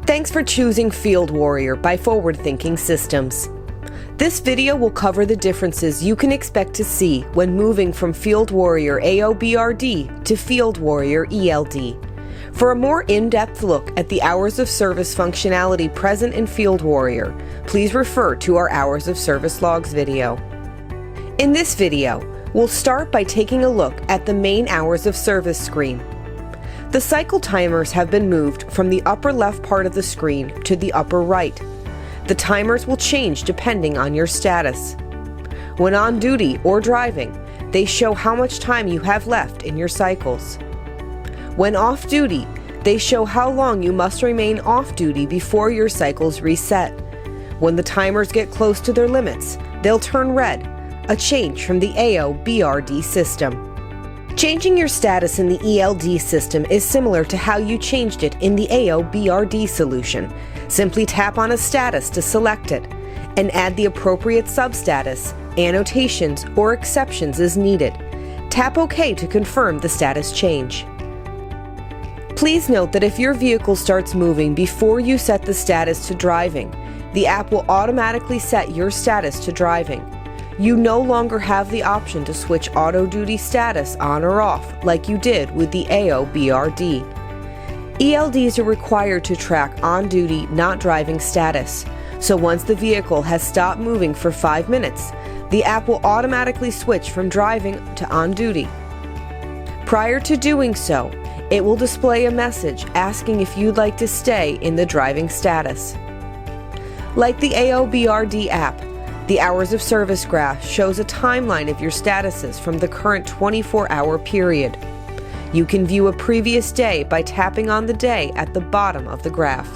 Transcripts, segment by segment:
Thanks for choosing Field Warrior by Forward Thinking Systems. This video will cover the differences you can expect to see when moving from Field Warrior AOBRD to Field Warrior ELD. For a more in-depth look at the hours of service functionality present in Field Warrior, please refer to our Hours of Service Logs video. In this video, we'll start by taking a look at the main hours of service screen. The cycle timers have been moved from the upper left part of the screen to the upper right. The timers will change depending on your status. When on duty or driving, they show how much time you have left in your cycles. When off duty, they show how long you must remain off duty before your cycles reset. When the timers get close to their limits, they'll turn red, a change from the AOBRD system. Changing your status in the ELD system is similar to how you changed it in the AOBRD solution. Simply tap on a status to select it and add the appropriate substatus, annotations, or exceptions as needed. Tap OK to confirm the status change. Please note that if your vehicle starts moving before you set the status to driving, the app will automatically set your status to driving. You no longer have the option to switch auto duty status on or off like you did with the AOBRD. ELDs are required to track on-duty, not driving status, so once the vehicle has stopped moving for 5 minutes, the app will automatically switch from driving to on-duty. Prior to doing so, it will display a message asking if you'd like to stay in the driving status. Like the AOBRD app, the Hours of Service graph shows a timeline of your statuses from the current 24-hour period. You can view a previous day by tapping on the day at the bottom of the graph.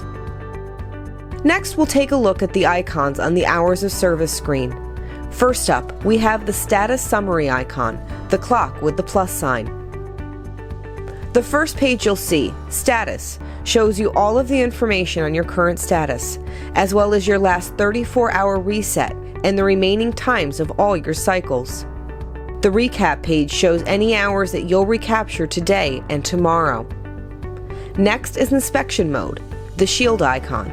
Next, we'll take a look at the icons on the Hours of Service screen. First up, we have the Status Summary icon, the clock with the plus sign. The first page you'll see, Status, shows you all of the information on your current status, as well as your last 34-hour reset and the remaining times of all your cycles. The recap page shows any hours that you'll recapture today and tomorrow. Next is Inspection Mode, the shield icon.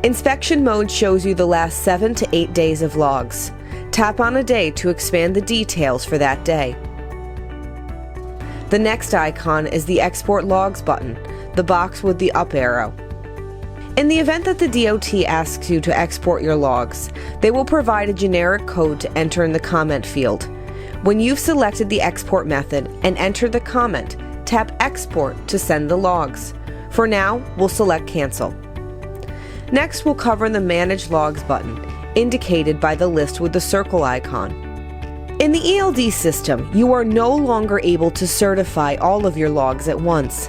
Inspection Mode shows you the last 7 to 8 days of logs. Tap on a day to expand the details for that day. The next icon is the Export Logs button, the box with the up arrow. In the event that the DOT asks you to export your logs, they will provide a generic code to enter in the comment field. When you've selected the export method and entered the comment, tap Export to send the logs. For now, we'll select Cancel. Next, we'll cover the Manage Logs button, indicated by the list with the circle icon. In the ELD system, you are no longer able to certify all of your logs at once.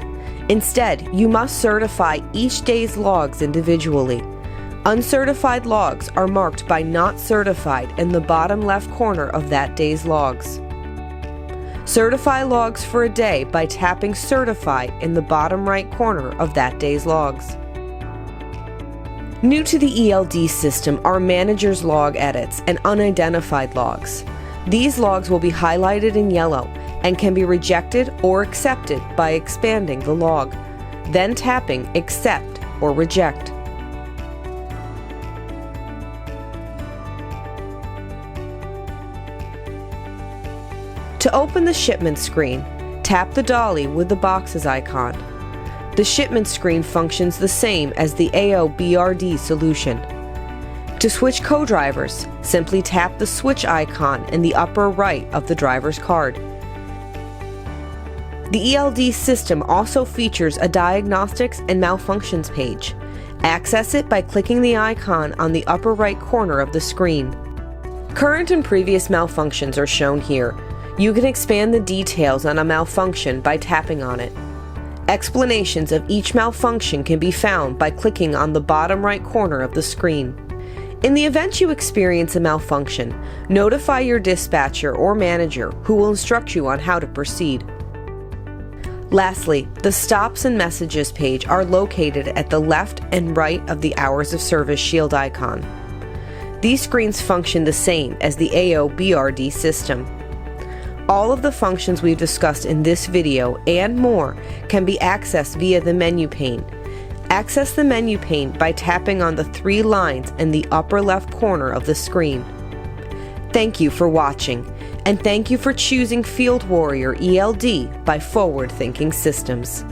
Instead, you must certify each day's logs individually. Uncertified logs are marked by Not Certified in the bottom left corner of that day's logs. Certify logs for a day by tapping Certify in the bottom right corner of that day's logs. New to the ELD system are Manager's Log Edits and Unidentified Logs. These logs will be highlighted in yellow and can be rejected or accepted by expanding the log, then tapping Accept or Reject. To open the shipment screen, tap the dolly with the boxes icon. The shipment screen functions the same as the AOBRD solution. To switch co-drivers, simply tap the switch icon in the upper right of the driver's card. The ELD system also features a Diagnostics and Malfunctions page. Access it by clicking the icon on the upper right corner of the screen. Current and previous malfunctions are shown here. You can expand the details on a malfunction by tapping on it. Explanations of each malfunction can be found by clicking on the bottom right corner of the screen. In the event you experience a malfunction, notify your dispatcher or manager, who will instruct you on how to proceed. Lastly, the Stops and Messages page are located at the left and right of the Hours of Service shield icon. These screens function the same as the AOBRD system. All of the functions we've discussed in this video and more can be accessed via the menu pane. Access the menu pane by tapping on the 3 lines in the upper left corner of the screen. Thank you for watching, and thank you for choosing Field Warrior ELD by Forward Thinking Systems.